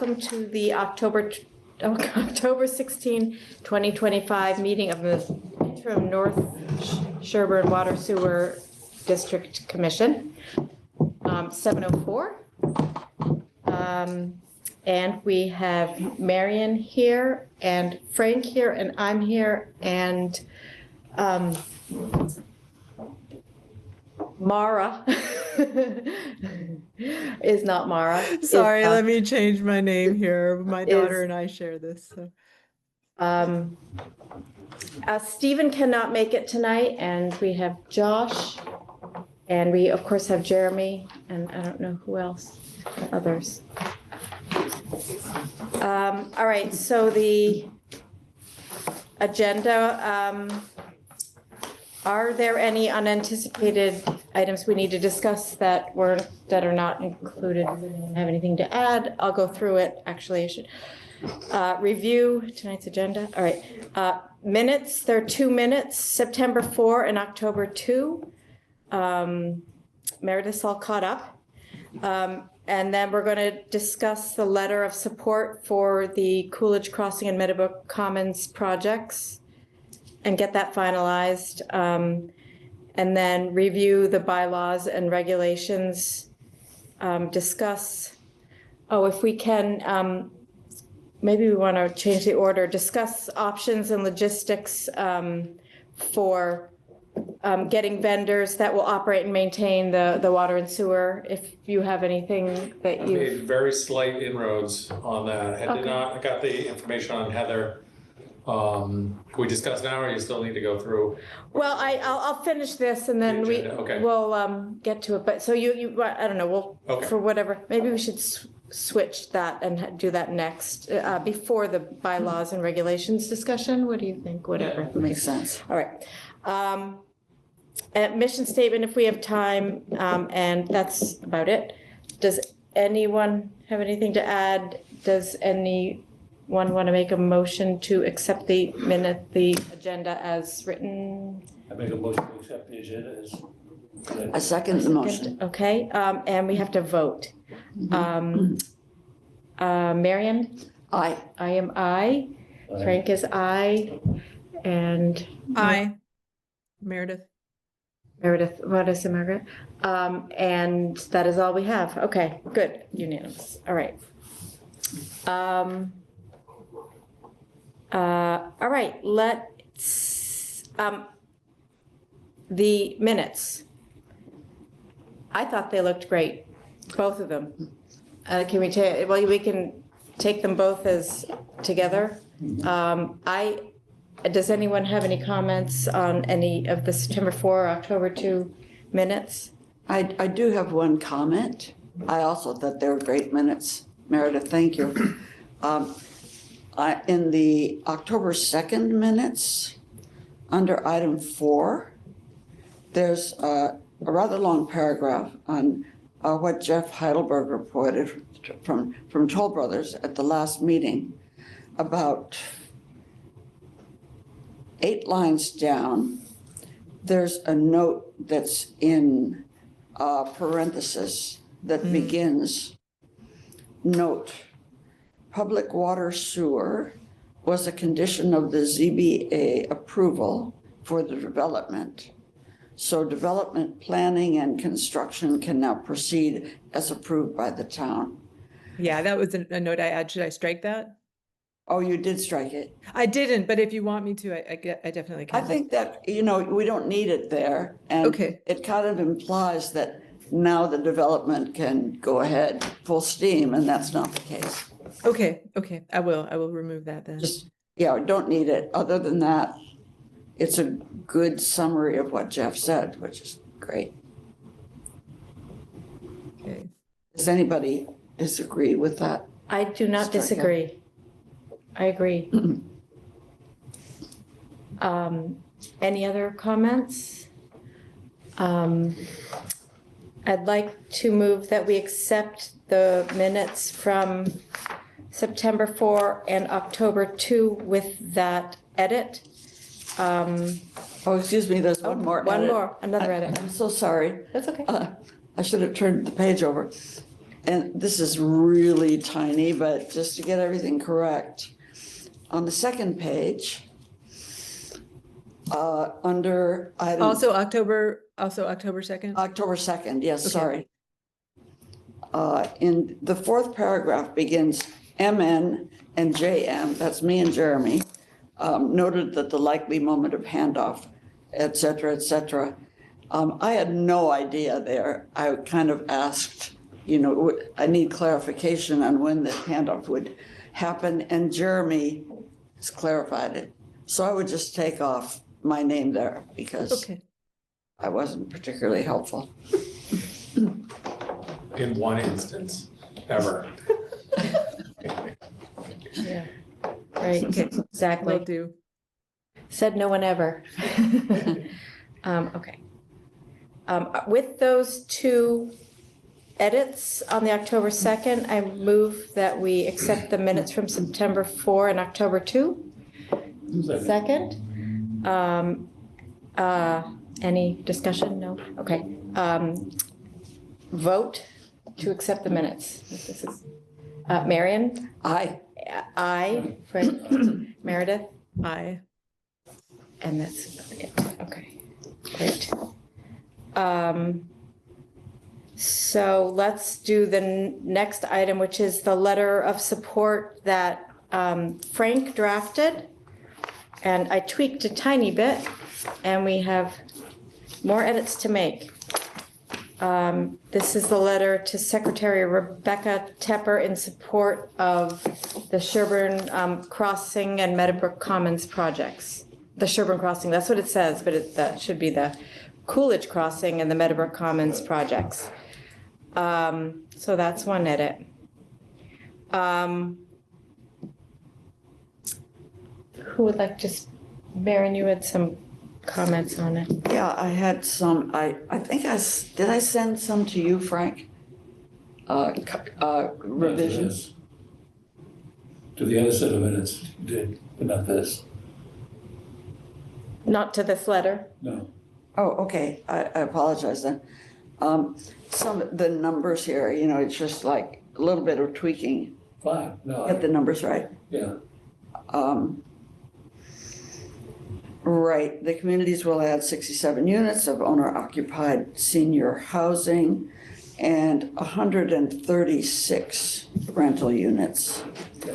welcome to the October 16, 2025 meeting of the interim North Sherborn Water Sewer District Commission, 7:04. And we have Marion here and Frank here and I'm here and Mara is not Mara. Sorry, let me change my name here. My daughter and I share this. So. Stephen cannot make it tonight, and we have Josh, and we of course have Jeremy, and I don't know who else, others. All right, so the agenda, are there any unanticipated items we need to discuss that are not included? Does anyone have anything to add? I'll go through it. Actually, I should review tonight's agenda. All right, minutes. There are 2 minutes: September 4 and October 2. Meredith's all caught up, and then we're going to discuss the letter of support for the Coolidge Crossing and Meadowbrook Commons projects and get that finalized, and then review the bylaws and regulations, discuss, if we can, maybe we want to change the order, discuss options and logistics for getting vendors that will operate and maintain the water and sewer. If you have anything that you made very slight inroads on that. I got the information on Heather. Can we discuss now, or you still need to go through? Well, I'll finish this and then we'll get to it. But so you I don't know. For whatever. Maybe we should switch that and do that next before the bylaws and regulations discussion. What do you think? Whatever makes sense. All right. Mission statement, if we have time, and that's about it. Does anyone have anything to add? Does anyone want to make a motion to accept the agenda as written? I make a motion to accept the agenda as. I second the motion. Okay, and we have to vote. Marion? Aye. I am aye. Frank is aye. And Aye. Meredith. What is it, Margaret? And that is all we have. Okay, good. Unanimous. All right. All right, let's, the minutes. I thought they looked great, both of them. Can we take, well, we can take them both as together. Does anyone have any comments on any of the September 4 or October 2 minutes? I do have one comment. I also thought they were great minutes. Meredith, thank you. In the October 2nd minutes, under item 4, there's a rather long paragraph on what Jeff Heidelberg reported from Toll Brothers at the last meeting. About 8 lines down, there's a note that's in parenthesis that begins, note, public water sewer was a condition of the ZBA approval for the development. So development planning and construction can now proceed as approved by the town. Yeah, that was a note I had. Should I strike that? Oh, you did strike it. I didn't, but if you want me to, I definitely can. I think that, we don't need it there. And it kind of implies that now the development can go ahead full steam, and that's not the case. Okay. I will remove that then. Don't need it. Other than that, it's a good summary of what Jeff said, which is great. Okay. Does anybody disagree with that? I do not disagree. I agree. Any other comments? I'd like to move that we accept the minutes from September 4 and October 2 with that edit. Excuse me, there's one more edit. Another edit. I'm so sorry. That's okay. I should have turned the page over. and this is really tiny, but just to get everything correct, on the second page, under item. Also October 2nd? October 2nd, yes, Okay. sorry. In the fourth paragraph begins MN and JM, that's me and Jeremy, noted that the likely moment of handoff, et cetera, et cetera. I had no idea there. I kind of asked, I need clarification on when the handoff would happen, and Jeremy has clarified it. So I would just take off my name there because Okay. I wasn't particularly helpful. In one instance, ever. Yeah. Right, Okay. exactly. Will do. Said no one ever. Okay. With those two edits on the October 2nd, I move that we accept the minutes from September 4 and October 2. Second. Any discussion? No? Okay. Vote to accept the minutes. This is Marion? Aye. Aye. Frank? Meredith? Aye. And that's it. Okay, great. So let's do the next item, which is the letter of support that Frank drafted. And I tweaked a tiny bit, and we have more edits to make. This is the letter to Secretary Rebecca Tepper in support of the Sherborn Crossing and Meadowbrook Commons projects. The Sherborn Crossing, that's what it says, but that should be the Coolidge Crossing and the Meadowbrook Commons projects. So that's one edit. Who would like just, Marion, you had some comments on it. Yeah, I had some, I think did I send some to you, Frank? Revisions? To the other set of minutes, you did, but not this. Not to this letter? No. Oh, okay, I apologize then. Some of the numbers here, it's just like a little bit of tweaking, Fine, no, get the numbers right. yeah, Right, the communities will add 67 units of owner-occupied senior housing and 136 rental units. okay.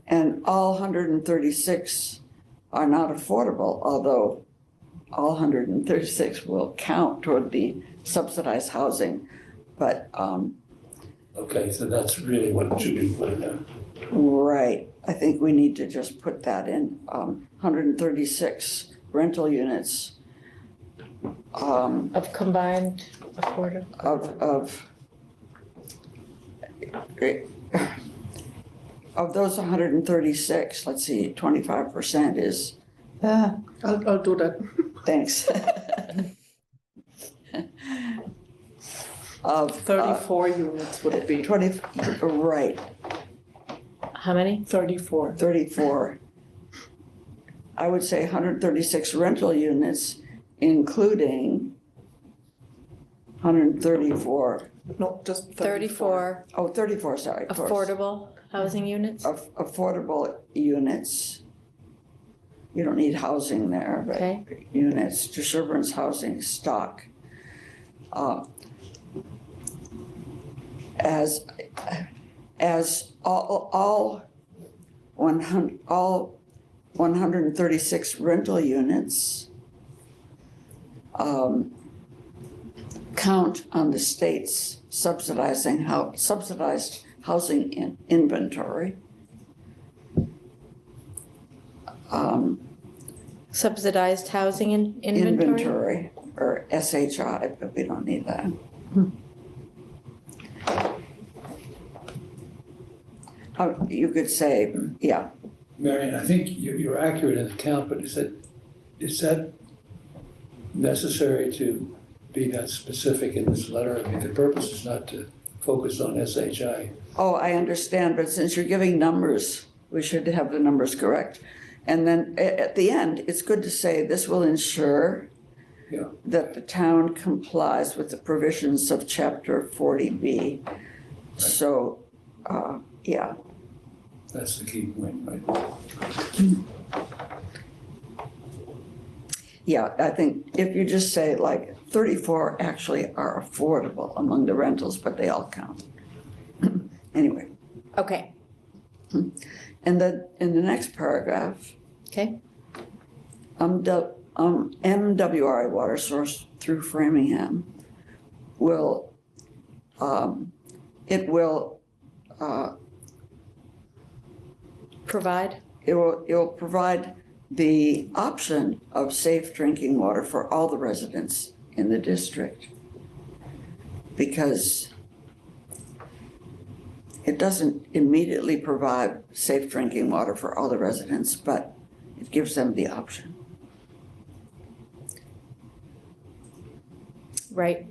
And all 136 are not affordable, although all 136 will count toward the subsidized housing. But, Okay, so that's really what it should be put in there. right, I think we need to just put that in, 136 rental units. Of combined affordable? Of those 136, let's see, 25% is, I'll do that. thanks. Of 34 units would be, 20, right, How many? 34. 34. I would say 136 rental units, including 134, No, just 34 oh, 34, sorry. of course. affordable housing units? Affordable units. You don't need housing there, but Okay. units to Sherborn's housing stock. As all 136 rental units count on the state's subsidized housing inventory. Subsidized housing inventory? Inventory, or SHI, but we don't need that. You could say, yeah, Marion, I think you're accurate in the count, but is that necessary to be that specific in this letter? I mean, the purpose is not to focus on SHI. oh, I understand, but since you're giving numbers, we should have the numbers correct. And then at the end, it's good to say this will ensure Yeah. that the town complies with the provisions of chapter 40B. So, yeah, That's the key point, right? yeah, I think if you just say like 34 actually are affordable among the rentals, but they all count. Anyway, Okay, and then in the next paragraph, okay, MWRA water source through Framingham will, it will provide, it will provide the option of safe drinking water for all the residents in the district. Because it doesn't immediately provide safe drinking water for all the residents, but it gives them the option. right?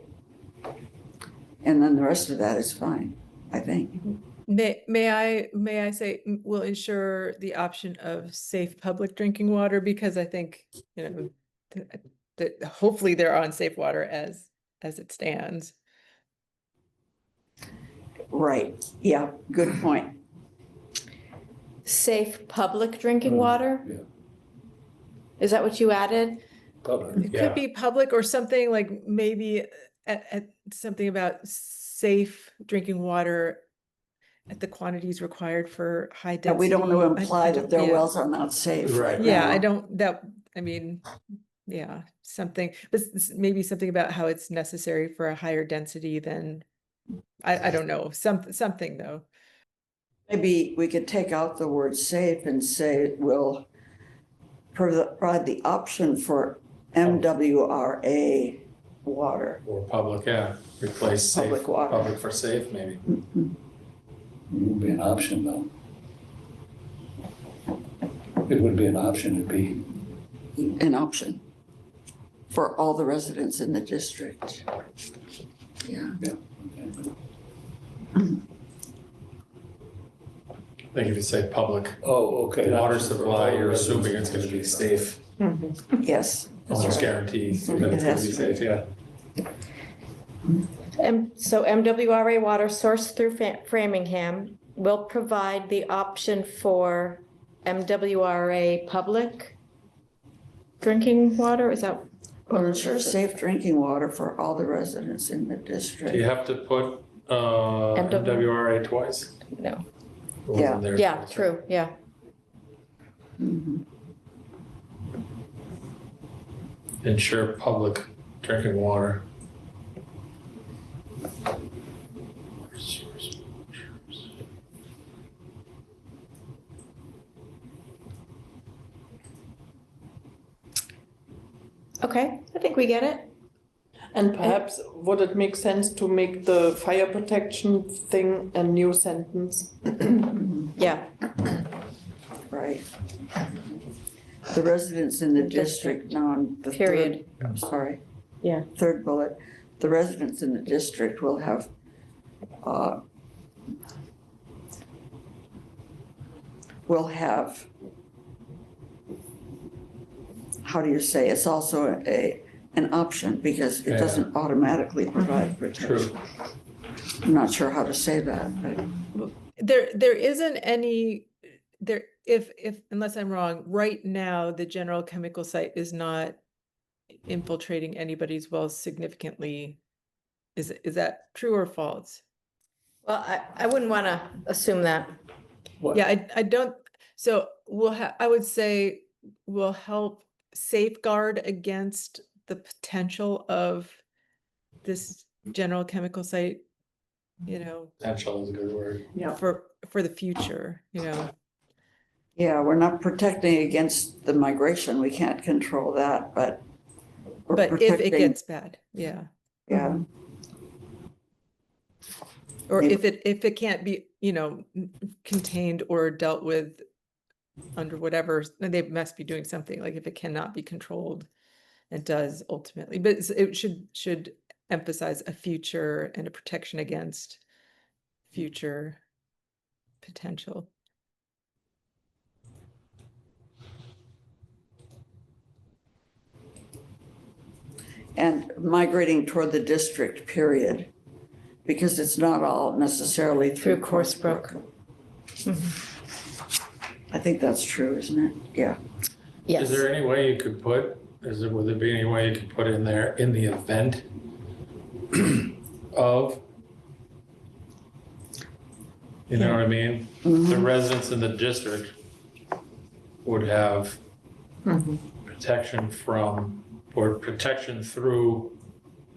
And then the rest of that is fine, I think. May I say will ensure the option of safe public drinking water, because I think, you know, that hopefully they're on safe water as it stands. Right, yeah, good point. Safe public drinking water? Yeah, Is that what you added? public. It Yeah. could be public or something like maybe at something about safe drinking water at the quantities required for high But density. we don't want to I imply that their yeah. wells are not safe right Right. Yeah, now. I don't, that, I mean, yeah, something, but maybe something about how it's necessary for a higher density than, I don't know, something though. Maybe we could take out the word safe and say we'll provide the option for MWRA water. Or public, yeah, replace safe, Public water. public for safe, maybe. It would be an option, though. It would be an option, it'd be, An option for all the residents in the district. Yeah, yeah. I think if you say public Oh, okay. water Option for supply, all you're residents assuming in it's the gonna be district. safe, yes. that's almost right. guaranteed that It it's gonna has be to safe, yeah. So MWRA water sourced through Framingham will provide the option for MWRA public drinking water, is that? Well, ensure safe drinking water for all the residents in the Do you district. have to put, MWRA twice? No, Or was it Yeah. there yeah, twice? true, yeah. Mhm. Ensure public drinking water. Okay, I think we get it. And perhaps would it make sense to make the fire protection thing a new sentence? Yeah, Right. The residents in the district, now on the Period. I'm sorry, yeah. third bullet, the residents in the district will have, will have, how do you say, it's also an option because it Yeah. doesn't automatically provide protection. True. I'm not sure how to say that, but There isn't any, there, if, unless I'm wrong, right now, the general chemical site is not infiltrating anybody's wells significantly. Is that true or false? Well, I wouldn't want to assume that. What? Yeah, I don't, so I would say we'll help safeguard against the potential of this general chemical site, you know, Potential is a good word. Yeah. for the future, you know. yeah, we're not protecting against the migration. We can't control that, but we're But if it protecting- gets bad, yeah. Yeah, Or Maybe- if it can't be, you know, contained or dealt with under whatever, then they must be doing something, like if it cannot be controlled, it does ultimately, but it should emphasize a future and a protection against future potential. and migrating toward the district, period. Because it's not all necessarily through Through Coarse Brook. I think that's true, isn't it? Yeah. Yes. Is there any way you could put, would there be any way you could put in there, in the event of, you know what I mean? The residents in the district would have protection from, or protection through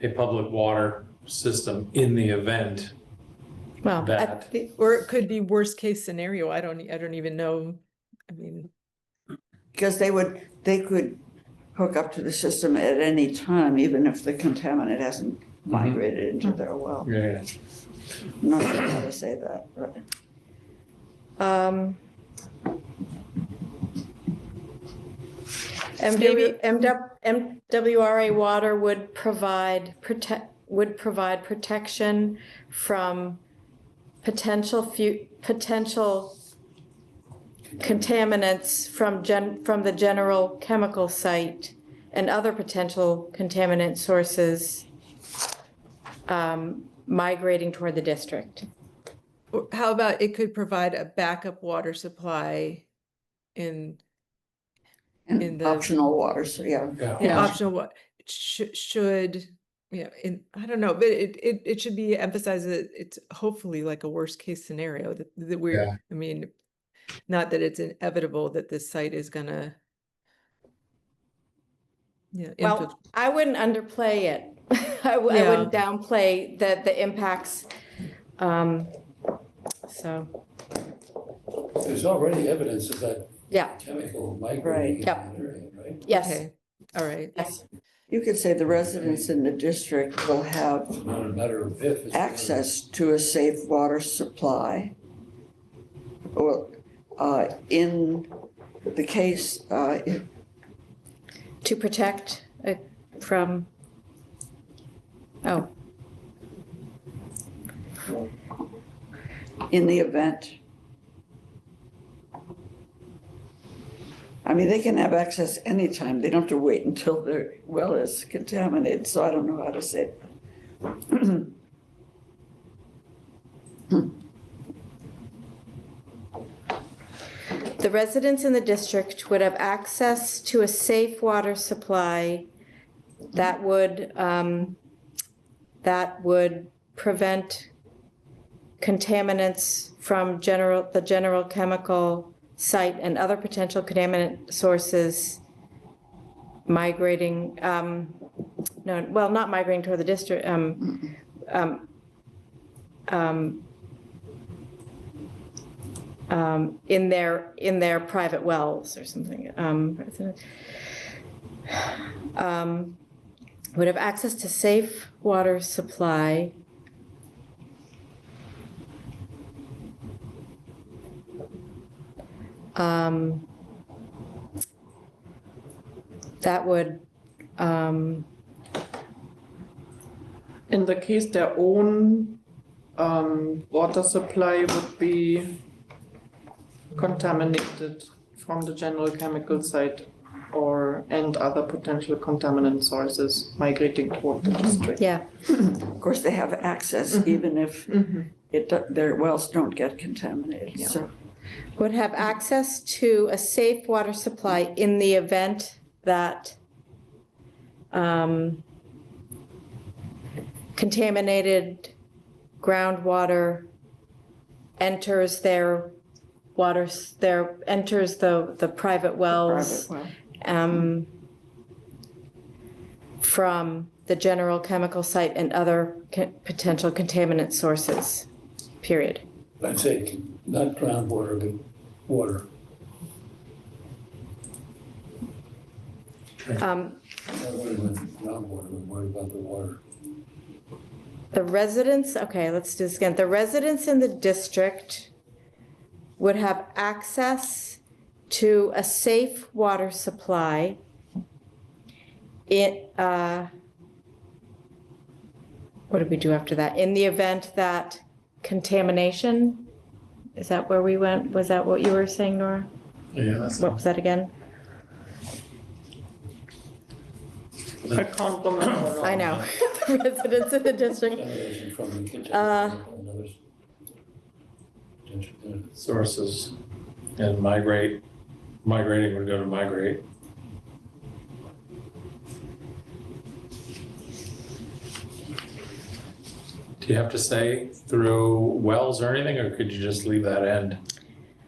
a public water system in the event Well, that. Or it could be worst case scenario. I don't even know. I mean, Because they could hook up to the system at any time, even if the contaminant hasn't migrated into their well. Yeah. I'm not sure how to say that, but. MWRA water would provide protection from potential contaminants from the general chemical site and other potential contaminant sources migrating toward the district. or how about it could provide a backup water supply in And the- optional water, so yeah. Yeah, optional what should, you know, I don't know, but it should be emphasized that it's hopefully like a worst case scenario that we're, Yeah. I mean, not that it's inevitable that this site is gonna. Yeah. Well, I wouldn't underplay it. I Yeah. wouldn't downplay the impacts. So, There's already evidence of that yeah, chemical migrating in Yep. that area, right? yes, Okay, all right. yes. You could say the residents in the district will have It's not a matter of if. it's a matter of- access to a safe water supply. Well, in the case, To protect from, oh, in the event. I mean, they can have access anytime. They don't have to wait until their well is contaminated, so I don't know how to say it. the residents in the district would have access to a safe water supply that would prevent contaminants from the general chemical site and other potential contaminant sources migrating, not migrating toward the district, in their private wells or something. Would have access to safe water supply that would In the case their own water supply would be contaminated from the general chemical site and other potential contaminant sources migrating toward the district. yeah. Of course, they have access even if their wells don't get contaminated, so. Would have access to a safe water supply in the event that contaminated groundwater enters the private wells Private well. from the general chemical site and other potential contaminant sources, period. I'd say not groundwater, but water. I'm not worried about the groundwater, I'm worried about the water. The residents, okay, let's do this again. The residents in the district would have access to a safe water supply what did we do after that? In the event that contamination, is that where we went? Was that what you were saying, Nora? Yeah, What was that again? I can't remember. I know, the residents in the district. Generation from the contingent Uh, and others. Potential benefits. Sources and migrating would go to migrate. Do you have to say through wells or anything, or could you just leave that end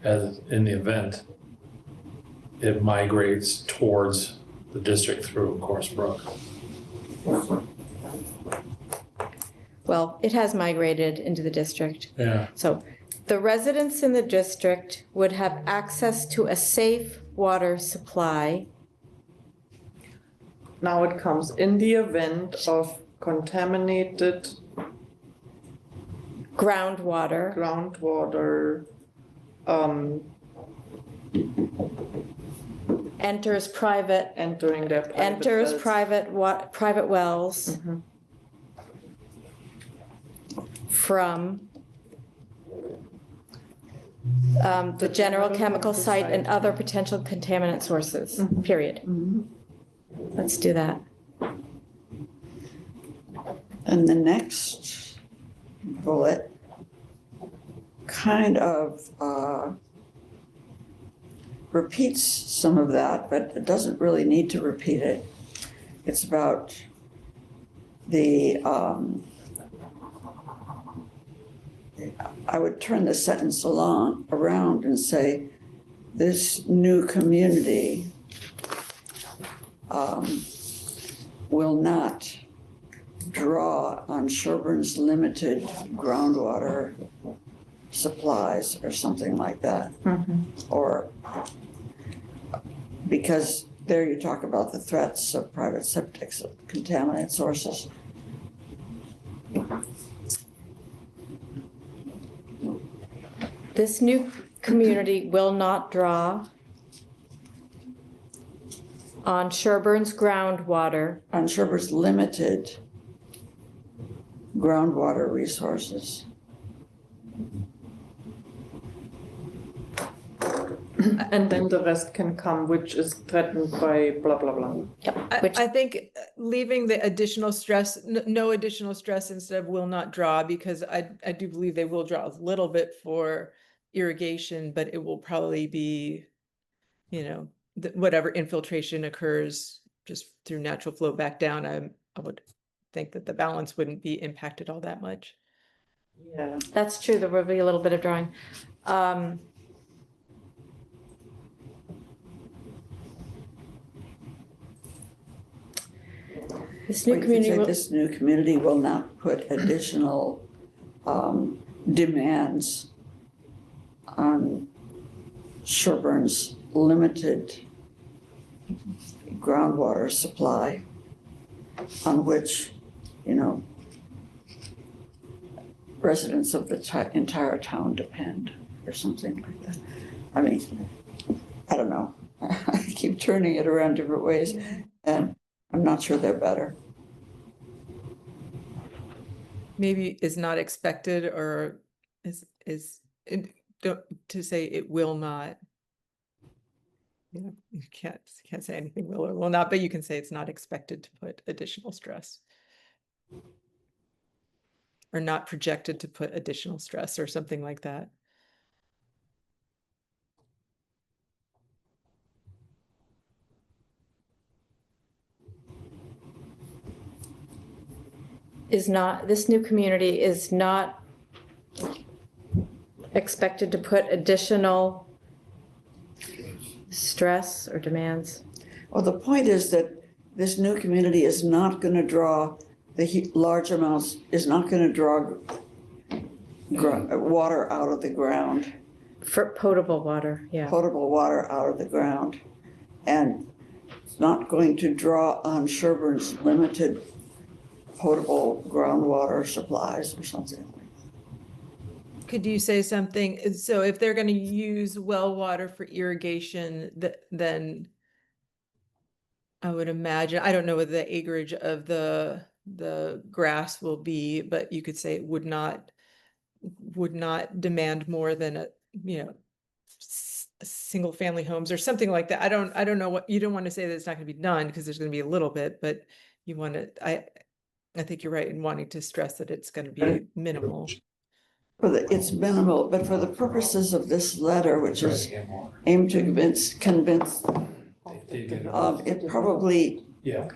as in the event it migrates towards the district through Course Brook? Well, it has migrated into the district. Yeah. So the residents in the district would have access to a safe water supply. Now it comes in the event of contaminated Groundwater groundwater, enters private, entering their private wells. private wells Mhm. from the general chemical site and other potential contaminant sources, period. Let's do that. And the next bullet kind of repeats some of that, but it doesn't really need to repeat it. It's about the, I would turn the sentence around and say, this new community will not draw on Sherborn's limited groundwater supplies or something like that. Or because there you talk about the threats of private septics, of contaminant sources. This new community will not draw on Sherborn's groundwater On Sherborn's limited groundwater resources. And then the rest can come, which is threatened by blah, blah, blah. which I think leaving the additional stress, no additional stress instead of will not draw, because I do believe they will draw a little bit for irrigation, but it will probably be, whatever infiltration occurs just through natural flow back down. I would think that the balance wouldn't be impacted all that much. Yeah. That's true, there will be a little bit of drawing. This new Or you could community say will, this new community will not put additional demands on Sherborn's limited groundwater supply on which, residents of the entire town depend, or something like that. I mean, I don't know. I keep turning it around different ways, and I'm not sure they're better. Maybe is not expected, or to say it will not. You can't say anything will or will not, but you can say it's not expected to put additional stress. Or not projected to put additional stress or something like that. this new community is not expected to put additional stress or demands. Well, the point is that this new community is not going to draw large amounts, is not going to draw water out of the ground, For potable water, yeah. potable water out of the ground. And it's not going to draw on Sherborn's limited potable groundwater supplies or something. Could you say something, so if they're going to use well water for irrigation, then I would imagine, I don't know what the acreage of the grass will be, but you could say it would not demand more than a single family homes or something like that. I don't know what, you don't want to say that it's not going to be done, because there's going to be a little bit, but you want to, I think you're right in wanting to stress that it's going to be minimal. It's minimal, but for the purposes of this letter, which is aimed to convince, it probably, Yeah.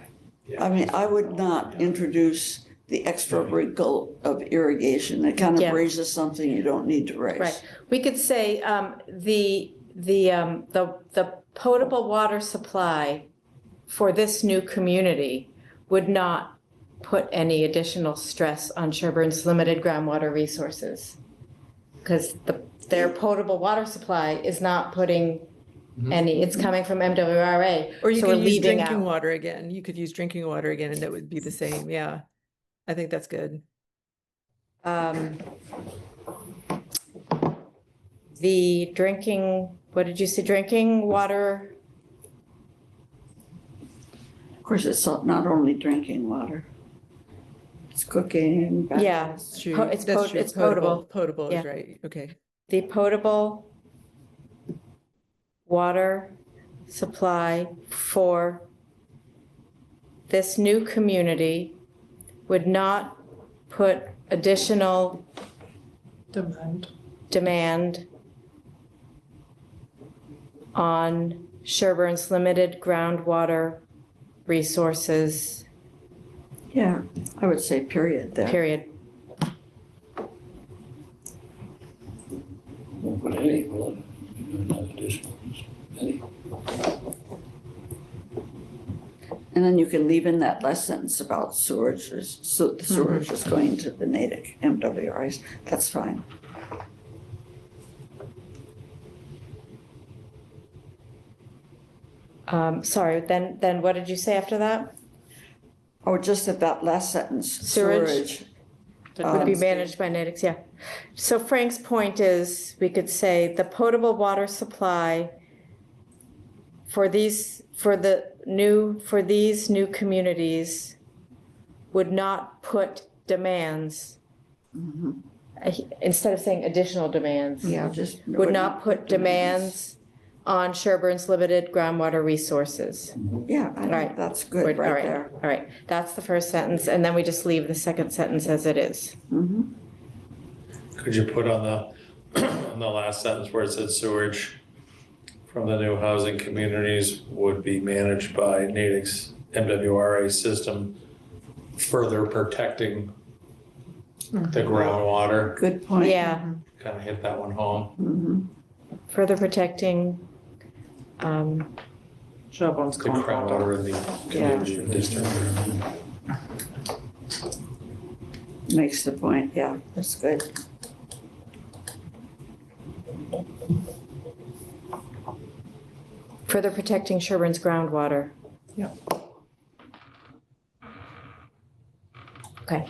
I mean, I would not introduce the extra wrinkle of irrigation. It kind Yeah. of raises something you don't need to raise. Right. We could say the potable water supply for this new community would not put any additional stress on Sherborn's limited groundwater resources. Because their potable water supply is not putting any, it's coming from MWRA. Or you so we're could use leaving drinking out. water again. You could use drinking water again and it would be the same. Yeah. I think that's good. The drinking, what did you say, drinking water? Of course, it's not only drinking water. It's cooking. Yeah, That's true. it's That's true. it's potable. Potable Yeah. is right. Okay. The potable water supply for this new community would not put additional demand on Sherborn's limited groundwater resources, Yeah, I would say period there. period. Won't put any, will it? Not additional, just any. And then you can leave in that last sentence about sewage, so the sewage is going to the Natick MWRs. That's fine. Sorry, then what did you say after that? Oh, just that last sentence, Sewage. sewage. Would be managed by natives, yeah. So Frank's point is, we could say the potable water supply for these new communities would not put demands, instead of saying additional demands. Yeah, just. Would not put demands on Sherborn's limited groundwater resources. Yeah, I Right. think that's good All right right, there. all right. That's the first sentence, and then we just leave the second sentence as it is. Could you put on the last sentence where it said sewage from the new housing communities would be managed by Natick's MWRA system, further protecting the groundwater? Good point. Yeah, Kind of hit that one home. further protecting, Sherborn's The groundwater. groundwater in the community district. Makes the point, yeah, that's good. further protecting Sherborn's groundwater. Yeah. Okay.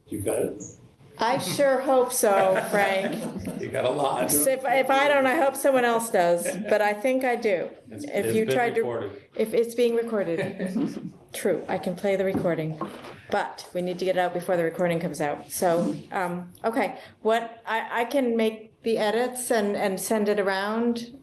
You got it? I sure hope so, Frank. You got a lot. So if I don't, I hope someone else does, but I think I do. It's If you been tried to, recorded. if it's being recorded. True, I can play the recording, but we need to get it out before the recording comes out. So, okay, what, I can make the edits and send it around,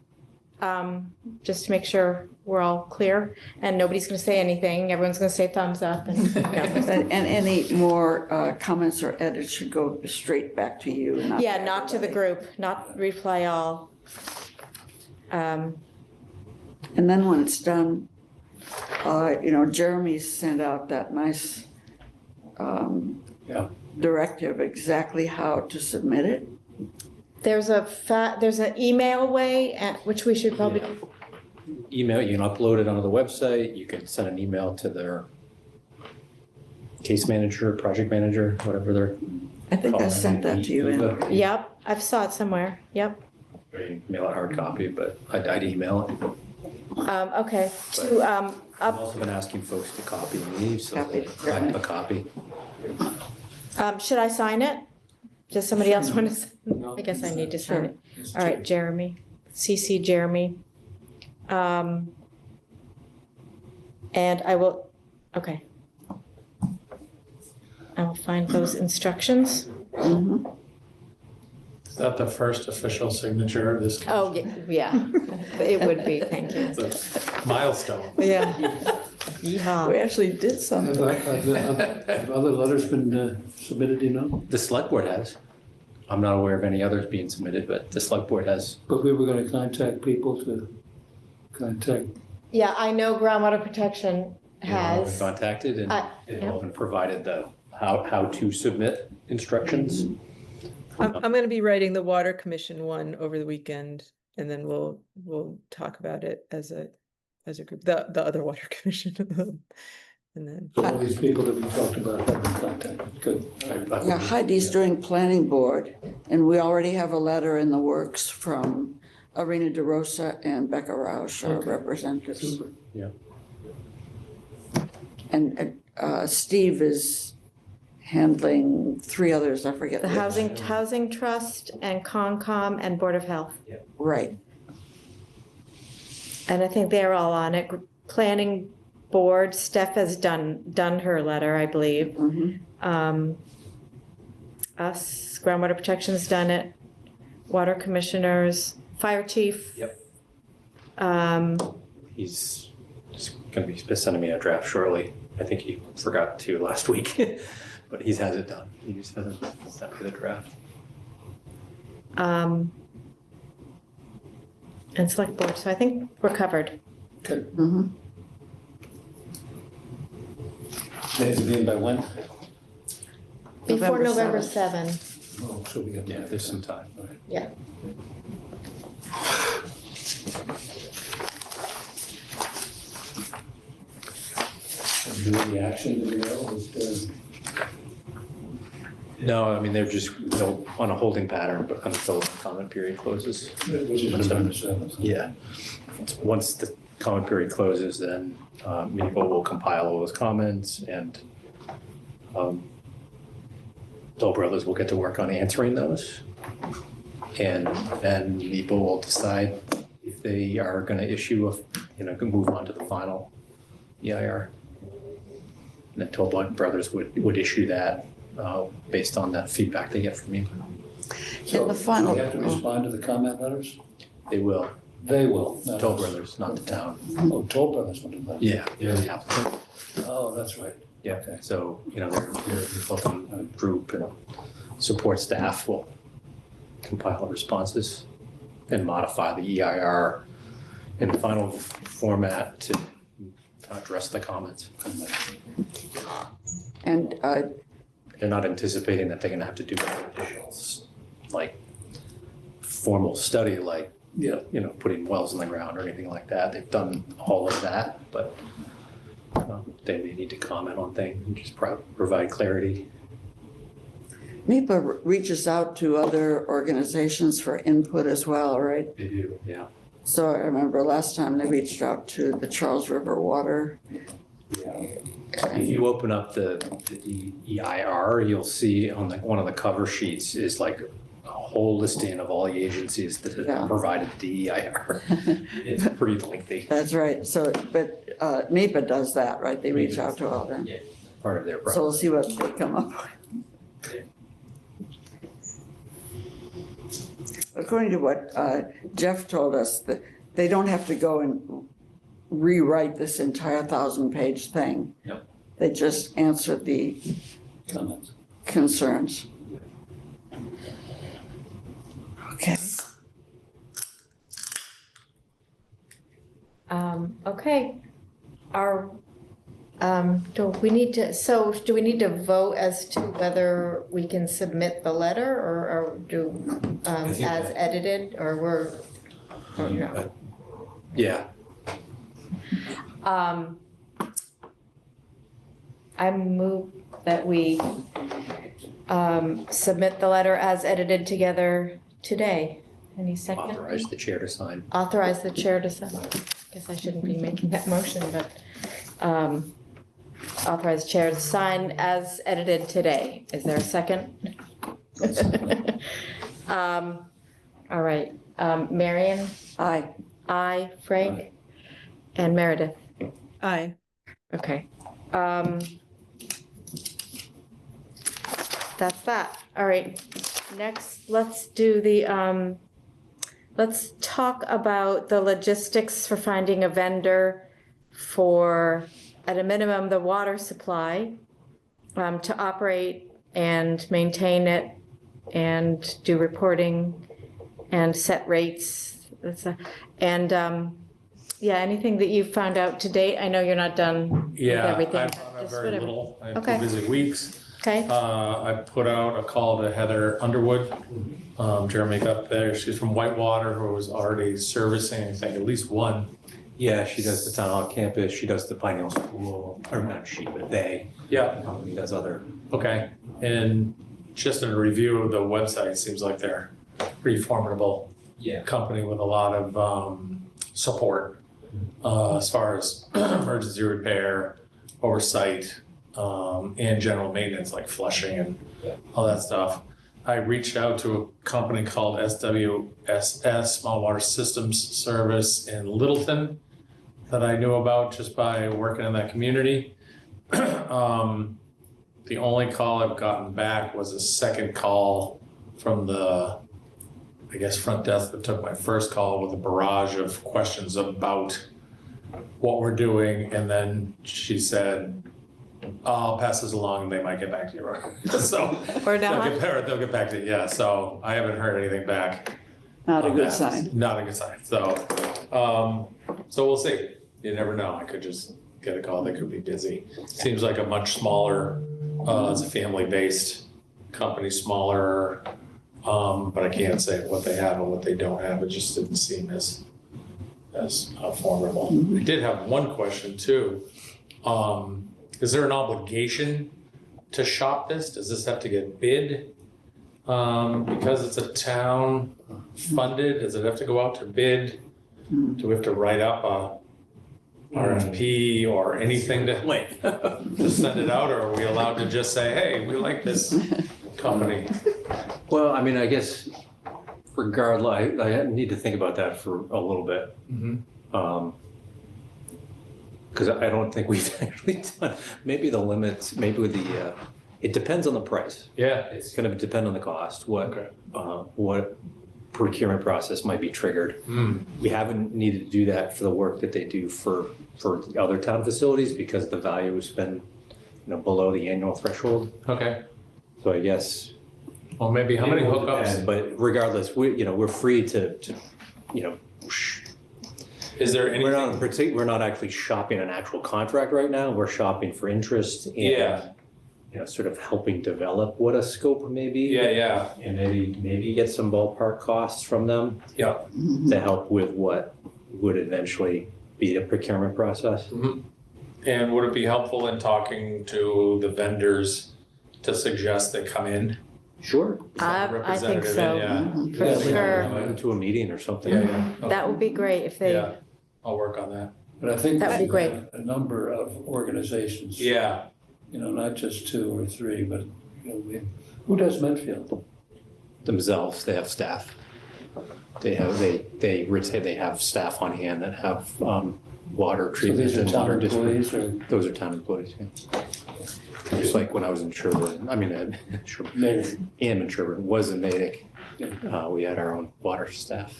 just to make sure we're all clear, and nobody's gonna say anything, everyone's gonna say thumbs up and, And any more comments or edits should go straight back to you. yeah, not to the group, not reply all. And then when it's done, Jeremy sent out that nice Yeah. directive, exactly how to submit it. There's an email way, which we should probably, Email, you can upload it onto the website, you can send an email to their case manager, project manager, whatever they're I think I sent that to you. Anne. yep, I've saw it somewhere, yep. Or you can mail a hard copy, but I'd email it. Okay, to, I've also been asking folks to copy me, so Copy. I have a copy. should I sign it? Does somebody else want to? I guess I need to sign it. All right, Jeremy, CC Jeremy. And I will, okay. I will find those instructions. Is that the first official signature of this? Oh, yeah, it would be, thank you. It's a milestone. Yeah. We Yeehaw. actually did Have something. have other letters been submitted, do you know? The select board has. I'm not aware of any others being submitted, but the select board has. But we were gonna contact people to contact, Yeah, I know groundwater protection Been has, contacted and they've yeah. all been provided the how to submit instructions. I'm gonna be writing the water commission one over the weekend, and then we'll talk about it as a group, the other water commission. And then, so all these people that we talked about have been contacted. Good. Yeah, Heidi's doing planning board, and we already have a letter in the works from Arena DeRosa and Becca Roush, our Okay. representatives. Super. And Steve is handling 3 others, I forget. the which. Housing Trust and Concom and Board of Health. Right, And I think they're all on it. Planning Board, Steph has done her letter, I believe. mhm. Us, Groundwater Protection's done it. Water Commissioners, Fire Chief. Yep. Um, He's just gonna be sending me a draft shortly. I think he forgot to last week, but he has it done. He just hasn't sent me the draft. and Select Board, so I think we're covered. Okay. Mhm. Days again by when? Before November November 7. Oh, so we got. Yeah, there's some time. All right. Yeah. And do any action to be held, No, I mean, they're just, on a holding pattern, but until the comment period closes. which is November 7th. Yeah. Once the comment period closes, then MIPO will compile all those comments and Toll Brothers will get to work on answering those. And then MIPO will decide if they are going to issue move on to the final EIR. And then Toll Brothers would issue that based on that feedback they get from me. In the final, Do we have to respond to the comment letters? They will. They will. not Toll us. Brothers, not the town. Oh, Toll Brothers will do that. Yeah, they're the applicant. Oh, that's right. Yeah, Okay. so, they're a consulting group and support staff will compile responses and modify the EIR in the final format to address the comments. and They're not anticipating that they're gonna have to do any additional, like, formal study, like, Yeah. putting wells in the ground or anything like that. They've done all of that, but they may need to comment on things and just provide clarity. MIPA reaches out to other organizations for input as well, right? They do, yeah. So I remember last time they reached out to the Charles River Water. If you open up the EIR, you'll see on one of the cover sheets is like a whole listing of all the agencies that Yeah. have provided the EIR. It's pretty lengthy, That's right, so, but MIPA does that, right? They reach out to all them. part of their So we'll process. see what they come up with. According to what Jeff told us, that they don't have to go and rewrite this entire 1,000-page thing. Yep. They just answer the Comments. concerns. Okay. Okay. Do we need to vote as to whether we can submit the letter or as edited, or we're, or no? Yeah, I move that we submit the letter as edited together today. Any second? authorize the chair to sign. Authorize the chair to sign. Guess I shouldn't be making that motion, but authorize the chair to sign as edited today. Is there a second? All right, Marion, Aye. aye, Frank, and Meredith. Aye. Okay. That's that. All right. Next, let's do the, let's talk about the logistics for finding a vendor for, at a minimum, the water supply, to operate and maintain it and do reporting and set rates. And, yeah, anything that you've found out to date? I know you're not done with Yeah, everything. I've but found out just very whatever. little. I had Okay. 2 busy weeks. Okay, I put out a call to Heather Underwood, Jeremy up there. She's from Whitewater, who was already servicing, I think, at least one. Yeah, she does the town hall campus, she does the Pine Hill School, or not she, but they, Yeah, the company does other. okay. And just in a review of the website, it seems like they're a pretty formidable company with a lot of support as far as emergency repair, oversight, and general maintenance like flushing and all that stuff. I reached out to a company called SWSS, Small Water Systems Service in Littleton, that I knew about just by working in that community. The only call I've gotten back was a second call from the, I guess, front desk that took my first call with a barrage of questions about what we're doing. And then she said, I'll pass this along and they might get back to you. So or not. they'll get back to you. Yeah, so I haven't heard anything back. Not a on good that. sign. Not a good sign. So we'll see. You never know. I could just get a call. They could be busy. Seems like a much smaller, it's a family-based company, smaller, but I can't say what they have and what they don't have. It just didn't seem as formidable. I did have one question too. Is there an obligation to shop this? Does this have to get bid? Because it's a town funded, does it have to go out to bid? Do we have to write up a RFP or anything to send it out, or are we allowed to just say, hey, we like this company? Well, I mean, I guess regardless, I need to think about that for a little bit. Because I don't think we've actually done, maybe the limits, maybe with the, it depends on the price. Yeah. It's going to depend on the cost, Okay. what procurement process might be triggered. We haven't needed to do that for the work that they do for the other town facilities because the value has been, below the annual threshold. Okay. So I guess. Well, maybe how many hookups? But regardless, we're free to. Is there anything? We're not actually shopping an actual contract right now. We're shopping for interest and, Yeah. Sort of helping develop what a scope may be. Yeah. And maybe get some ballpark costs from them Yeah. to help with what would eventually be the procurement process. And would it be helpful in talking to the vendors to suggest they come in? Sure. I think so, Yeah. for sure. Invite to a meeting or something. Yeah. That would be great if they, Yeah, I'll work on that. But I think That would be great. a number of organizations. Yeah. Not just 2 or 3, but, who does Medfield? Themselves, they have staff. They have staff on hand that have water So treatment these are and town water district. employees or Those are town employees, yeah. Just like when I was in Sherborn, maybe? am in Sherborn, was in Natick. Yeah. We had our own water staff.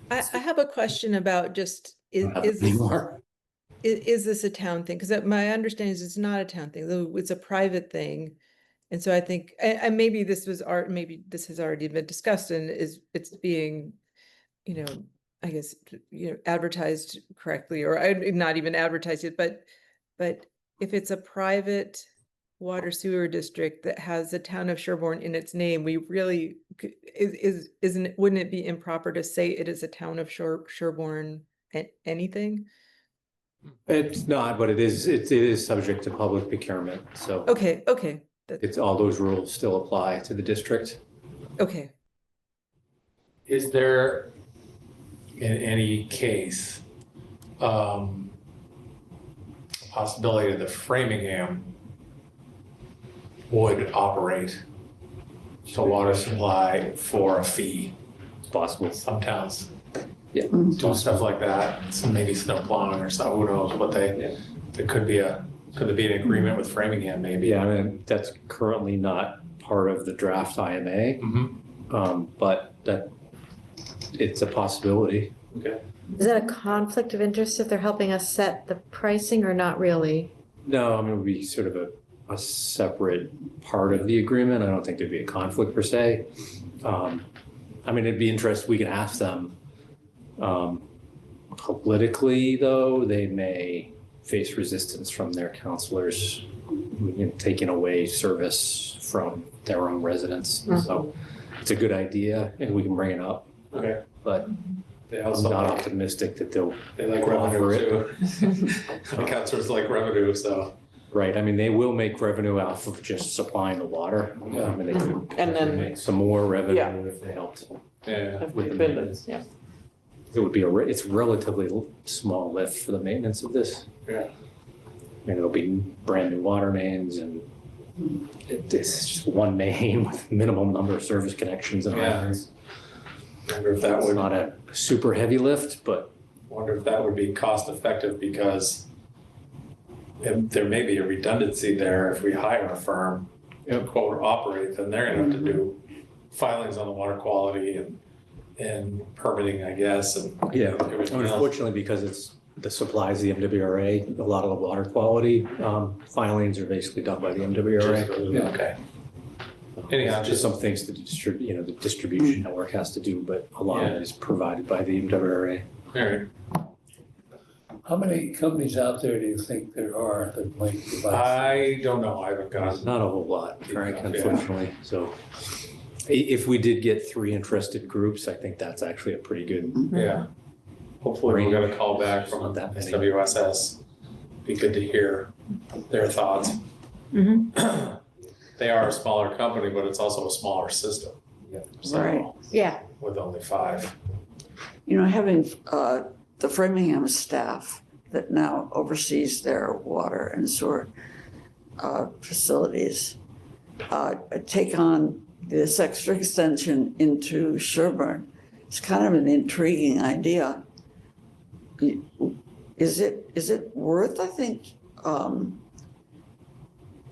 I have a question about just, Not is this, anymore. is this a town thing? Because my understanding is it's not a town thing, though it's a private thing. And so I think, and maybe this has already been discussed and it's being, I guess, advertised correctly, or not even advertised it, but if it's a private water sewer district that has the town of Sherborn in its name, we really, wouldn't it be improper to say it is a town of Sherborn anything? It's not, but it is subject to public procurement, so. Okay. It's all those rules still apply to the district. Okay. Is there, in any case, possibility that Framingham would operate the water supply for a fee? It's possible. Some towns Yeah. do stuff like that, so maybe snow plowing or something, who knows what there could be an agreement with Framingham maybe. Yeah, I mean, that's currently not part of the draft IMA, but it's a possibility. Okay. Is that a conflict of interest if they're helping us set the pricing or not really? No, I mean, it would be sort of a separate part of the agreement. I don't think there'd be a conflict per se. I mean, it'd be interesting, we can ask them. Politically, though, they may face resistance from their counselors, taking away service from their own residents. So it's a good idea and we can bring it up, Okay. but They I'm also not like, optimistic that they'll they like offer revenue it. too. The councilors like revenue, so. Right, I mean, they will make revenue off of just supplying the water. I mean, they could And then- make some more revenue Yeah. if they helped. Yeah. If we build it, yeah. It would be it's relatively small lift for the maintenance of this. Yeah. And it'll be brand new water mains and it's just one main with minimum number of service connections and Yeah. lines. Wonder if that It's would, not a super heavy lift, but wonder if that would be cost effective because there may be a redundancy there if we hire a firm to quote operate, then they're gonna have to do filings on the water quality and permitting, I guess, and yeah. everything else. Unfortunately, because it's the supplies the MWRA, a lot of the water quality filings are basically done by the MWRA. Okay. Anyhow, Just just some things that the distribution network has to do, but a lot of it is provided by the MWRA. all right. How many companies out there do you think there are that might provide? I don't know. I haven't got. Not a whole lot, Frank, Yeah. unfortunately. So if we did get 3 interested groups, I think that's actually a pretty good. Yeah. Hopefully we'll get a call back from Not that many. SWSS. Be good to hear their thoughts. They are a smaller company, but it's also a smaller system. So, Right. Yeah. with only 5. Having the Framingham staff that now oversees their water and sewer facilities take on this extra extension into Sherborn. It's kind of an intriguing idea. Is it worth, I think,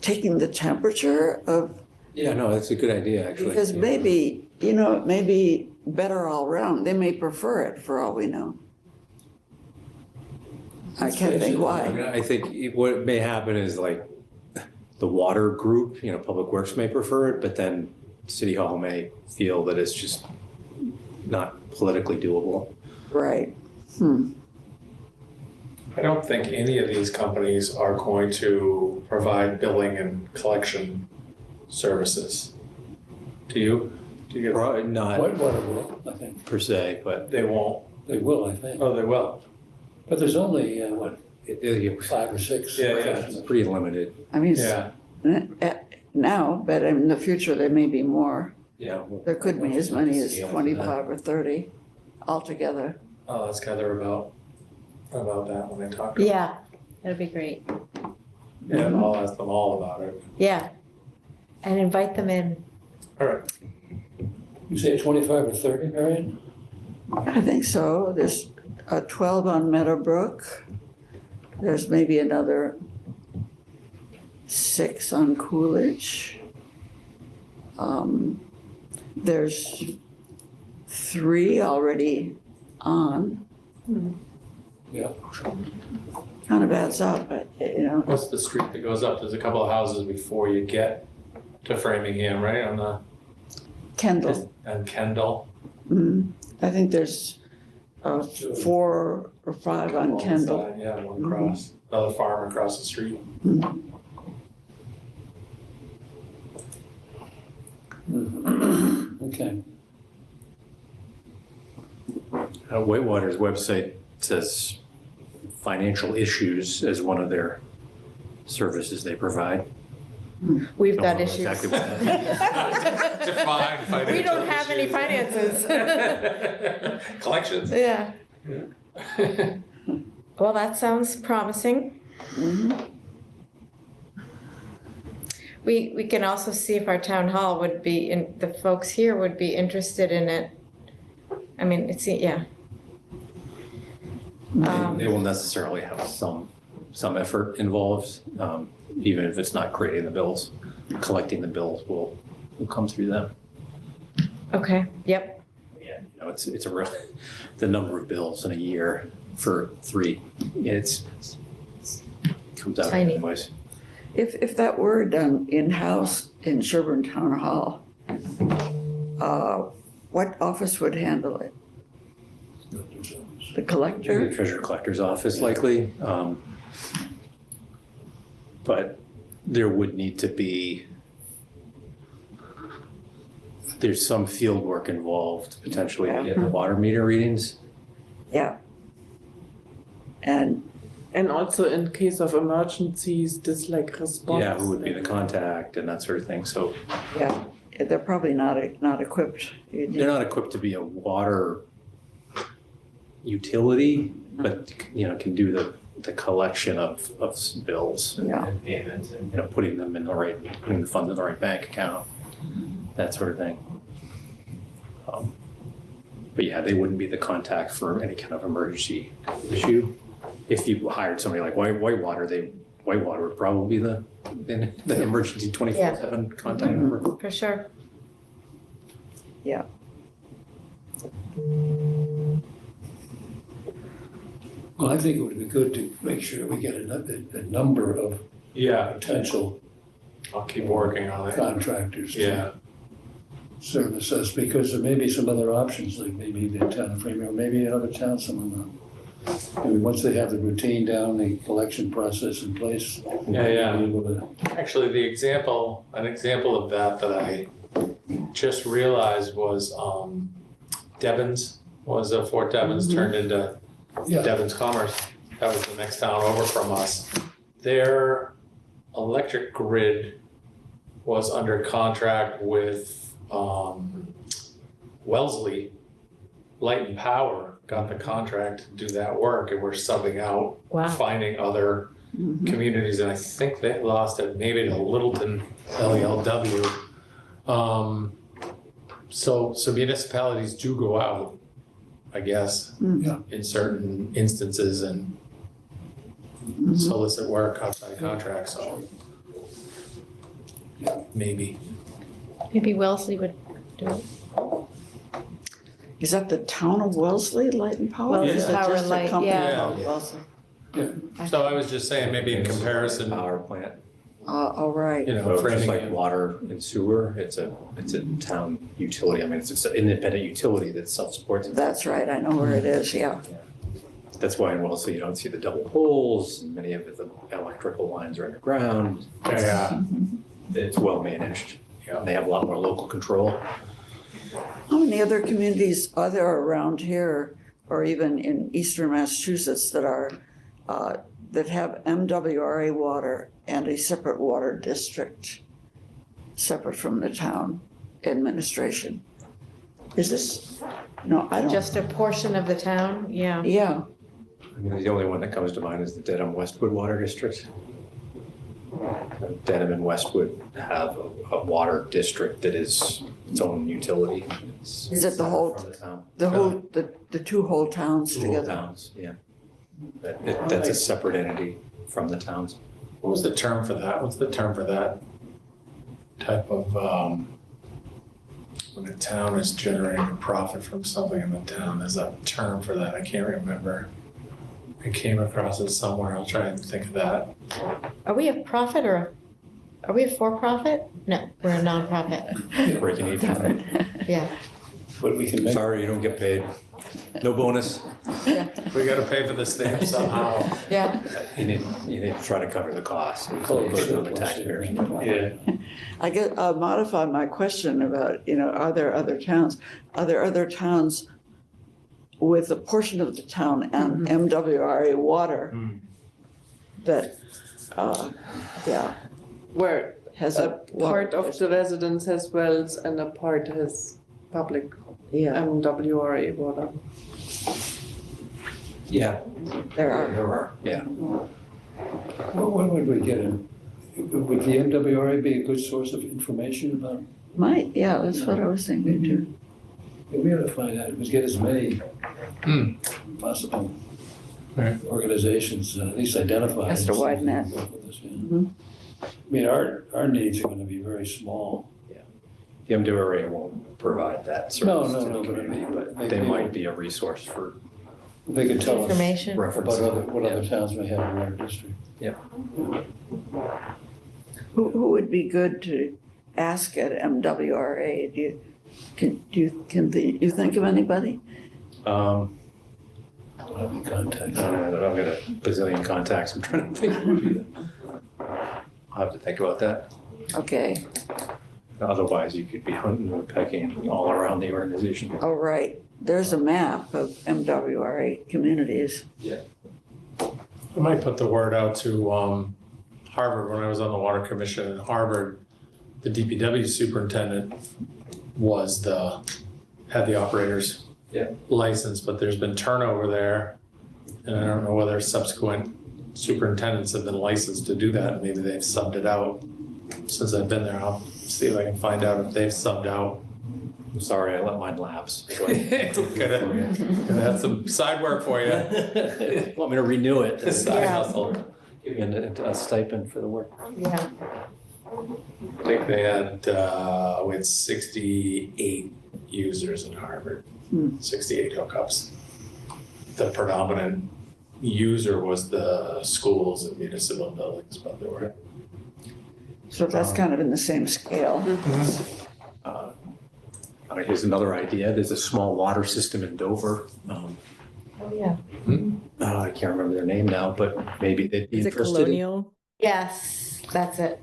taking the temperature of, Yeah, no, that's a good idea, actually. because Yeah. maybe, it may be better all around. They may prefer it for all we know. I can't think I why. mean, I think what may happen is like the water group, Public Works may prefer it, but then City Hall may feel that it's just not politically doable. Right. I don't think any of these companies are going to provide billing and collection services. Do you? Do you get? Probably not Whitewater will, I think. per se, but They won't. They will, I think. Oh, they will. But there's only, it's 5 or 6. Yeah, yeah. professionals. pretty limited. I mean, Yeah. now, but in the future, there may be more. Yeah. There could be as many as Scale for 25 or 30 altogether. I'll ask Heather about that when I talk to her. Yeah, that'd be great. Yeah, I'll ask them all about it. Yeah. And invite them in. All right. You say 25 or 30, Marion? I think so. There's 12 on Meadowbrook. There's maybe another 6 on Coolidge. There's 3 already on. Yeah. Kind of adds up, but What's the street that goes up? There's a couple of houses before you get to Framingham, right? On the, Kendall. and Kendall. I think there's 4 or 5 on One Kendall. side, yeah, one across, another farm across the street. Okay. Whitewater's website says financial issues as one of their services they provide. We've Don't got know issues. exactly what that Define financial We don't have any issues. finances. Collections. Yeah. Well, that sounds promising. We can also see if our town hall would be, the folks here would be interested in it. I mean, yeah. They will necessarily have some effort involved, even if it's not creating the bills. Collecting the bills will come through them. Okay, yep. Yeah, you know, it's a real, the number of bills in a year for 3, it's comes out Tiny. anyways. If that were done in-house in Sherborn Town Hall, what office would handle it? The collector? The treasurer collector's office likely. But there would need to be, there's some field work involved potentially to get the water meter readings. Yeah. And also in case of emergencies, this like response. Yeah, who would be the contact and that sort of thing. So Yeah, they're probably not equipped. they're not equipped to be a water utility, but, you know, can do the collection of bills and Yeah. payments and, you know, putting them in the right, putting the funds in the right bank account, that sort of thing. But yeah, they wouldn't be the contact for any kind of emergency issue. If you hired somebody like Whitewater, Whitewater would probably be the emergency 24/7 contact number. For sure. Yeah. Well, I think it would be good to make sure we get a number of Yeah, potential I'll keep working on it. contractors to Yeah, service us, because there may be some other options, like maybe the town of Framingham, or maybe another town, someone. I mean, once they have the routine down, the collection process in place. Yeah. they'll be able to- actually, an example of that I just realized was Devon's, Fort Devon's turned into Yeah, Devon's Commerce. That was the next town over from us. Their electric grid was under contract with Wellesley Light and Power, got the contract to do that work, and we're subbing out, Wow. finding other communities, and I think they lost it maybe to Littleton LELW. So municipalities do go out, I guess, Yeah. in certain instances and solicit work outside contracts, so maybe. Maybe Wellesley would do it. Is that the town of Wellesley, Light and Power? Wellesley Or is it Power just a Light, company yeah. called Wellesley? So I was just saying, maybe in comparison, Power plant. All right. you know, So just like Framingham. water and sewer, it's a town utility. I mean, it's an independent utility that self-supports. That's right, I know where it is, yeah. That's why in Wellesley you don't see the double poles. Many of the electrical lines are underground. Yeah, It's well managed. Yeah. They have a lot more local control. How many other communities are there around here, or even in eastern Massachusetts, that are, that have MWRA water and a separate water district, separate from the town administration? Is this, no, I don't. Just a portion of the town, yeah. Yeah, I mean, the only one that comes to mind is the Dedham Westwood Water District. Dedham and Westwood have a water district that is its own utility. It's Is it the whole- from the town. the two whole towns Two whole together. towns, yeah. That's a separate entity from the towns. what was the term for that? What's the term for that type of, when a town is generating a profit from something in the town, there's a term for that, I can't remember. I came across it somewhere, I'll try and think of that. Are we a profit or, are we a for-profit? No, we're a nonprofit. Breaking even. Yeah. But we can make, Sorry, you don't get paid. No bonus. We gotta pay for this thing somehow. Yeah. You need to try to cover the cost. call it Put it on the surplus taxpayers. Yeah. I guess I'll modify my question about, are there other towns? Are there other towns with a portion of the town and MWRA water that, yeah, Where has a a water part of the residence has wells and a part has public Yeah, MWRA water. Yeah, there are. there are, yeah. what would we get in? Would the MWRA be a good source of information about? Might, yeah, that's what I was thinking too. We ought to find out, let's get as many possible. Right. organizations, at least identify. Has to widen that. I mean, our needs are gonna be very small. The MWRA won't provide that service No, to no, the no, but I community, mean, but maybe they they might will- be a resource for They can tell us Information. reference. about what other towns may have in our district. Who would be good to ask at MWRA? Can you think of anybody? Um, I'll be contacted. I've got a bazillion contacts. I'm trying to think. who would be the- I'll have to think about that. Okay, Otherwise, you could be hunting and pecking all around the organization. all right. There's a map of MWRA communities. I might put the word out to Harvard. When I was on the Water Commission in Harvard, the DPW superintendent had the operator's license, but there's been turnover there. And I don't know whether subsequent superintendents have been licensed to do that. Maybe they've subbed it out since I've been there. I'll see if I can find out if they've subbed out. I'm sorry, I let mine lapse. Gonna have some side work for you. Want me to renew it? Side Yeah. hustle. Give me a stipend for the work. Yeah. I think they had, we had 68 users in Harvard, 68 hookups. The predominant user was the schools and municipal buildings, but there were. So that's kind of in the same scale. Here's another idea. There's a small water system in Dover. Oh, yeah. I can't remember their name now, but maybe they'd be Is it interested in. Colonial? Yes, that's it.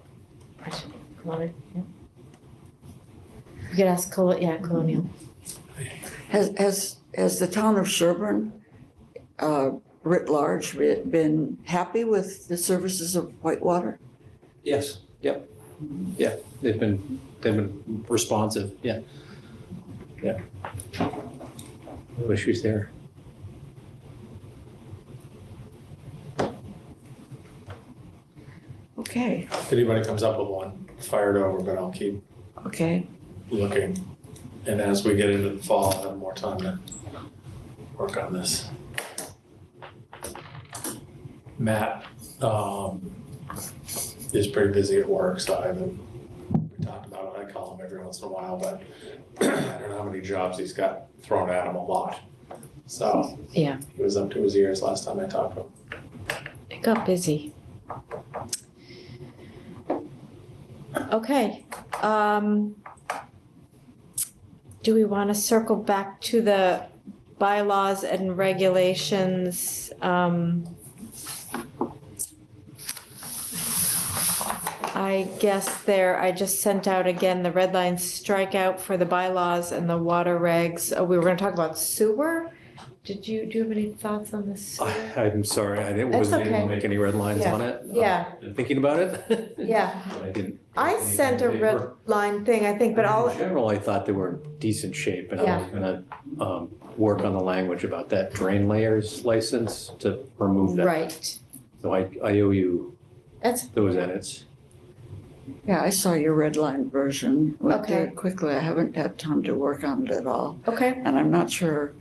Colonial, yeah. You could ask Colonial. Has the town of Sherborn, writ large, been happy with the services of Whitewater? Yes, yep. Yeah, they've been responsive, yeah. Yeah. No issues there. Okay, If anybody comes up with one, fire it over, but I'll keep okay. looking. And as we get into the fall, I'll have more time to work on this. Matt is pretty busy at work, so I haven't, we talked about it, I call him every once in a while, but I don't know how many jobs he's got thrown at him, a lot. So Yeah, he was up to his ears last time I talked to him. it got busy. Okay. Do we want to circle back to the bylaws and regulations? I guess I just sent out again the red line strikeout for the bylaws and the water regs. Oh, we were going to talk about sewer? Do you have any thoughts on this? I'm sorry, I That's wasn't able okay. to make any red lines Yeah. on it. Yeah. Thinking about it. Yeah. I didn't. I sent a red line thing, I think, but all, In general, I thought they were in decent shape, and I Yeah. was gonna work on the language about that drain layers license to remove that. right. So I owe you That's, those edits. Yeah, I saw your red line version. Went through Okay. it quickly. I haven't had time to work on it at all. okay. And I'm not sure,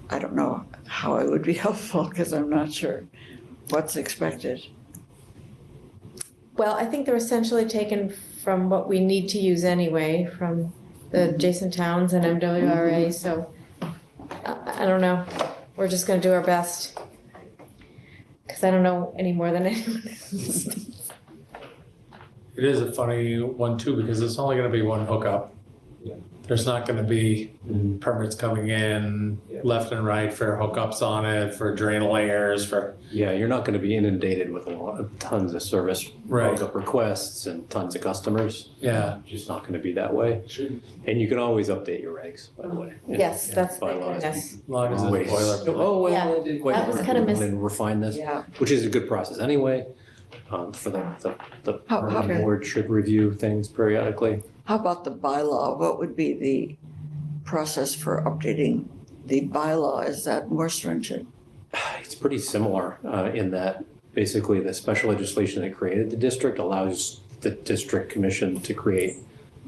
I don't know how it would be helpful because I'm not sure what's expected. Well, I think they're essentially taken from what we need to use anyway, from the adjacent towns and MWRA, so I don't know. We're just gonna do our best. Because I don't know any more than anyone else. It is a funny one too, because it's only gonna be one hookup. There's not gonna be permits coming in left and right for hookups on it, for drain layers, for, Yeah, you're not gonna be inundated with tons of service Right. hookup requests and tons of customers. yeah. It's just not gonna be that way. And you can always update your regs, by the way. Yes, that's, Bylaws. yes, As long as it's Always. boilerplate. Oh, well, Yeah, I did quite that was kinda work and refine this, Yeah. which is a good process anyway. For the How- permit board should review things periodically. How about the bylaw? What would be the process for updating the bylaw? Is that more stringent? It's pretty similar in that basically the special legislation that created the district allows the district commission to create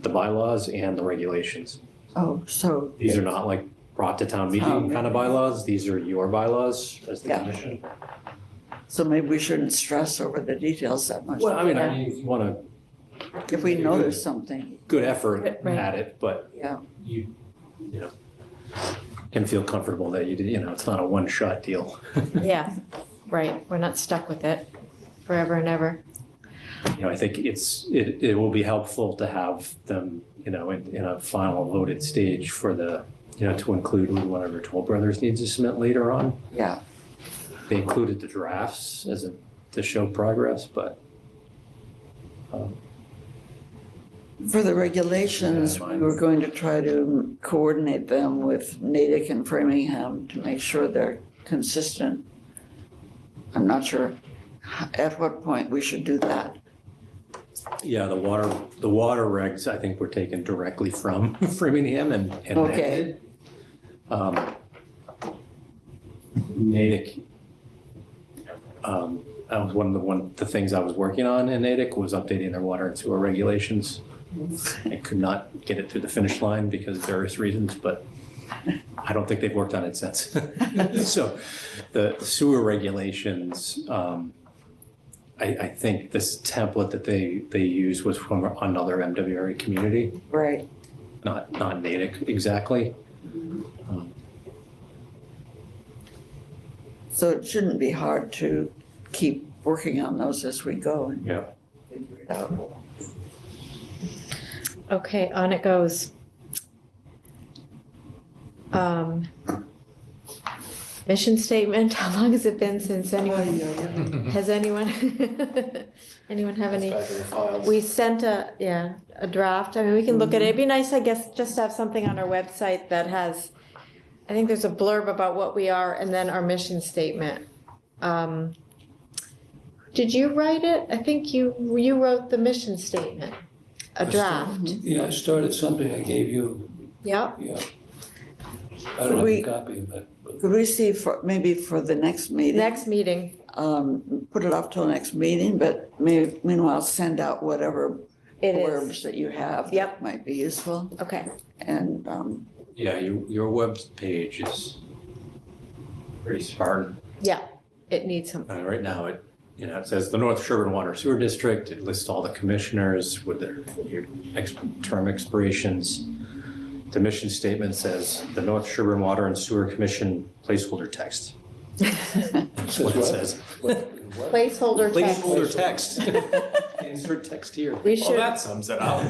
the bylaws and the regulations. Oh, so, These are not like brought to town Town meeting kind of meeting. bylaws. These are your bylaws as the Yeah. commission. So maybe we shouldn't stress over the details that much. Well, I mean, you want to, If we notice something, good effort Right. at it, but yeah, you know, can feel comfortable that it's not a one-shot deal. Yeah, right. We're not stuck with it forever and ever. I think it will be helpful to have them, in a final voted stage for the, to include whatever Toll Brothers needs to submit later on. yeah. They included the drafts to show progress, but For the regulations, we were going to try to coordinate them with Natick and Framingham to make sure they're consistent. I'm not sure at what point we should do that. yeah, the water regs, I think, were taken directly from Framingham and Okay. Natick. That was one of the things I was working on in Natick was updating their water and sewer regulations. I could not get it through the finish line because of various reasons, but I don't think they've worked on it since. So the sewer regulations, I think this template that they used was from another MWRA community, Right. not Natick exactly. So it shouldn't be hard to keep working on those as we go and Yeah. figure it out. Okay, on it goes. Mission statement, how long has it been since anyone, has anyone have any? We sent a draft. I mean, we can look at it. It'd be nice, I guess, just to have something on our website that has, I think there's a blurb about what we are and then our mission statement. Did you write it? I think you wrote the mission statement, a draft. Yeah, I started something I gave you, Yep. yeah. I don't have a copy of it, but Could we see maybe for the next meeting? Next meeting. Put it off till next meeting, but meanwhile, send out whatever It is. blurbs that you have. Yep. that Might be useful. Okay. And, Yeah, your web page is pretty Spartan. Yeah, it needs some. Right now, it says the North Sherborn Water Sewer District. It lists all the commissioners with your term expirations. The mission statement says the North Sherborn Water and Sewer Commission placeholder text. That's what it says. Placeholder text. Placeholder text. Insert text here. We should. That sums it up.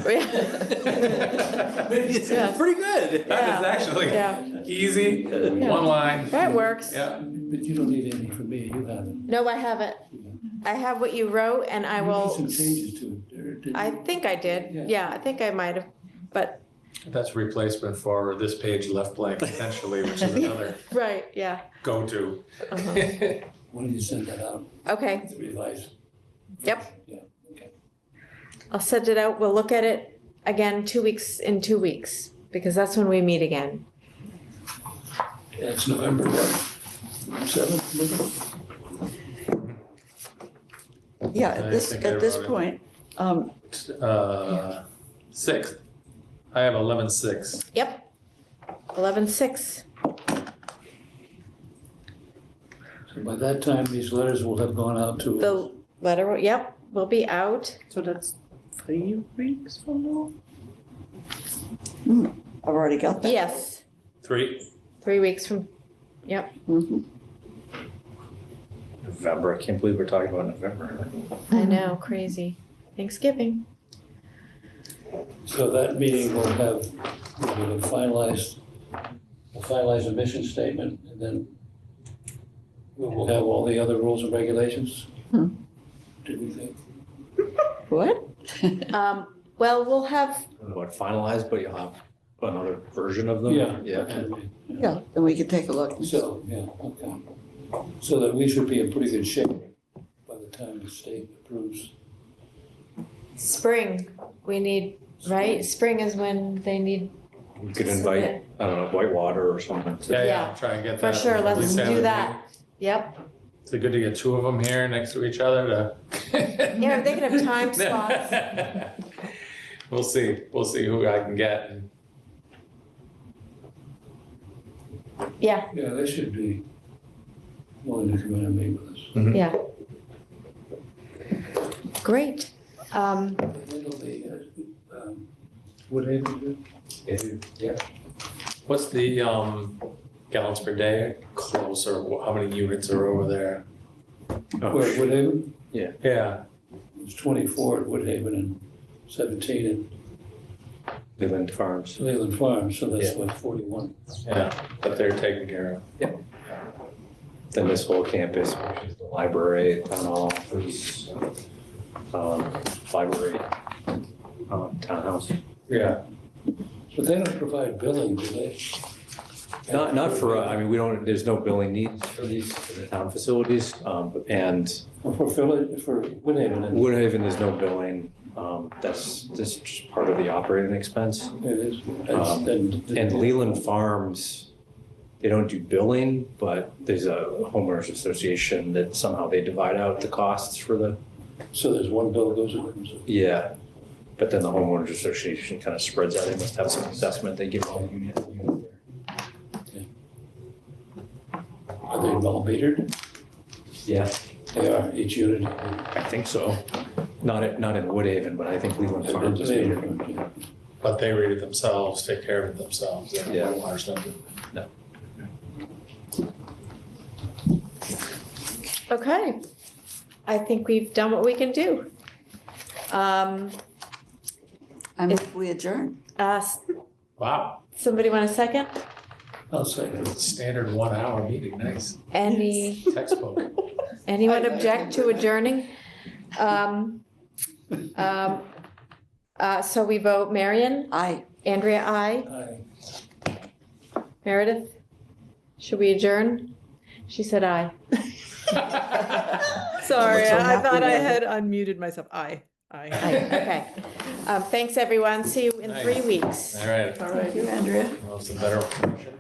It's Yeah. pretty good. That is actually Yeah. easy, one line. That works. Yeah. but you don't need anything from me, you have it. No, I haven't. I have what you wrote and I You made will, some changes to it, or did I you? think I did. Yeah, I think I might have, but, That's replacement for this page left blank potentially, which is another right, yeah. go-to. Uh-huh. When did you send that out? Okay, The revised? Yep. Yeah, okay. I'll send it out. We'll look at it again in 2 weeks, because that's when we meet again. That's November what, 7th, maybe? yeah, I at this think I at this wrote it. point, 6th. I have 11/6. Yep, 11/6. So by that time, these letters will have gone out to. The letter, yep, will be out. So that's 3 weeks from now? I've already got that. Yes, 3. 3 weeks from, yep. Mhm. November. I can't believe we're talking about November. I know, crazy. Thanksgiving. So that meeting will have, we'll finalize the mission statement, and then we'll have all the other rules and regulations. Hmm. Do we think? What? Well, we'll have, What, finalized, but you'll have another version of them? Yeah. Yeah. Yeah, then we could take a look. So, yeah, okay. So that we should be in pretty good shape by the time the state approves. spring, we need, right? Spring is when they need, You could invite, I don't know, Whitewater or something. Yeah, Yeah. try and get for that. sure, at let's least have do a that. Yep. meeting. Is it good to get 2 of them here next to each other to? Yeah, if they can have time slots. We'll see who I can get. Yeah, Yeah, they should be willing to come in and meet with us. yeah. Great. It'll be, Woodhaven, Yeah. What's the gallons per day close, or how many units are over there? where at Woodhaven, Yeah, it's 24 at Woodhaven and 17 Leland Farms. at Leland Farm, so that's Yeah. what, 41. yeah, but they're taken care of. Then this whole campus, which is the library, town office, library, townhouse. Yeah, But they don't provide billing, do they? Not for, I mean, we don't, there's no billing needs for these, for the town facilities, and For Philly, for Woodhaven, and Woodhaven, there's no billing. That's just part of the operating expense. it is. And Leland Farms, they don't do billing, but there's a homeowners association that somehow they divide out the costs for the, So there's one bill goes to them. yeah. But then the homeowners association kind of spreads out. They must have some assessment they give all units. Are they well metered? Yeah, They are, each unit. I think so. Not in Woodhaven, but I think Leland Farms is metered. but they read it themselves, take care of it themselves. They don't Yeah. want ours done. Okay. I think we've done what we can do. I move we adjourn. Wow, Somebody want a second? I'll say that. standard 1 hour meeting, nice. Textbook. Anyone object to adjourning? So we vote Marion, Aye. Andrea, I, Meredith? Should we adjourn? She said aye. Sorry, so I happy thought I with had unmuted myself. Aye. Aye, okay. Thanks, everyone. See you in 3 weeks. All right, Thank you, Andrea. well, it's a better motion.